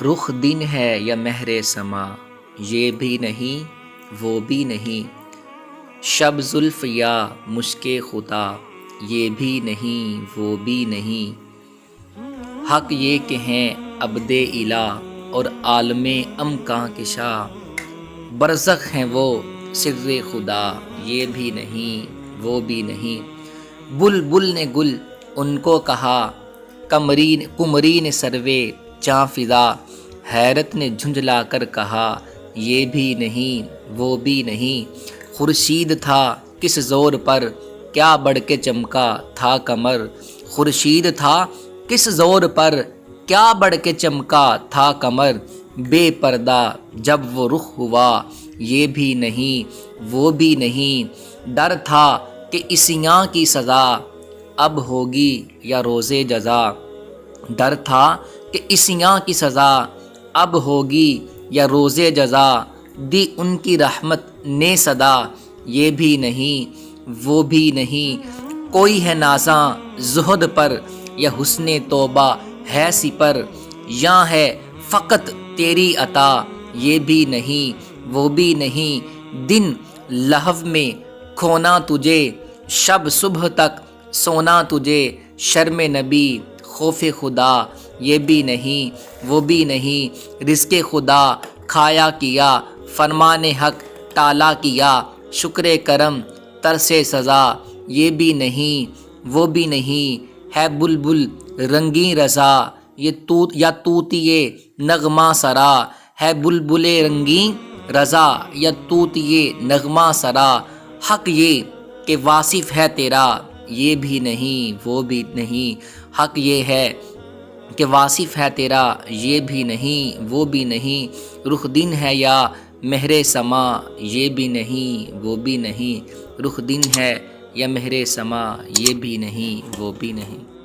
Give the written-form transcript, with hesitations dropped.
رخ دن ہے یا مہر سما، یہ بھی نہیں وہ بھی نہیں، شب زلف یا مشک خدا، یہ بھی نہیں وہ بھی نہیں۔ حق یہ کہ ہیں عبد الہ اور عالم امکاں کے شاہ، برزخ ہیں وہ سر خدا، یہ بھی نہیں وہ بھی نہیں۔ بلبل نے گل ان کو کہا، قمری نے سروے جاں فضا، حیرت نے جھنجھلا کر کہا، یہ بھی نہیں وہ بھی نہیں۔ خورشید تھا کس زور پر کیا بڑھ کے چمکا تھا قمر، خورشید تھا کس زور پر کیا بڑھ کے چمکا تھا قمر، بے پردہ جب وہ رخ ہوا، یہ بھی نہیں وہ بھی نہیں۔ ڈر تھا کہ عصیاں کی سزا اب ہوگی یا روز جزا، ڈر تھا کہ عصیاں کی سزا اب ہوگی یا روز جزا، دی ان کی رحمت نے صدا، یہ بھی نہیں وہ بھی نہیں۔ کوئی ہے نازاں زہد پر یا حسن توبہ ہے سپر، یاں ہے فقط تیری عطا، یہ بھی نہیں وہ بھی نہیں۔ دن لہو میں کھونا تجھے، شب صبح تک سونا تجھے، شرم نبی خوف خدا، یہ بھی نہیں وہ بھی نہیں۔ رزق خدا کھایا کیا، فرمان حق ٹالا کیا، شکر کرم ترس سزا، یہ بھی نہیں وہ بھی نہیں۔ ہے بلبل رنگیں رضا یا طوطیِ نغمہ سرا، ہے بلبل رنگیں رضا یا طوطیِ نغمہ سرا۔ حق یہ کہ واصف ہے تیرا، یہ بھی نہیں وہ بھی نہیں۔ حق یہ ہے کہ واصف ہے تیرا، یہ بھی نہیں وہ بھی نہیں۔ رخ دن ہے یا مہر سما، یہ بھی نہیں وہ بھی نہیں۔ رخ دن ہے یا مہر سما، یہ بھی نہیں وہ بھی نہیں۔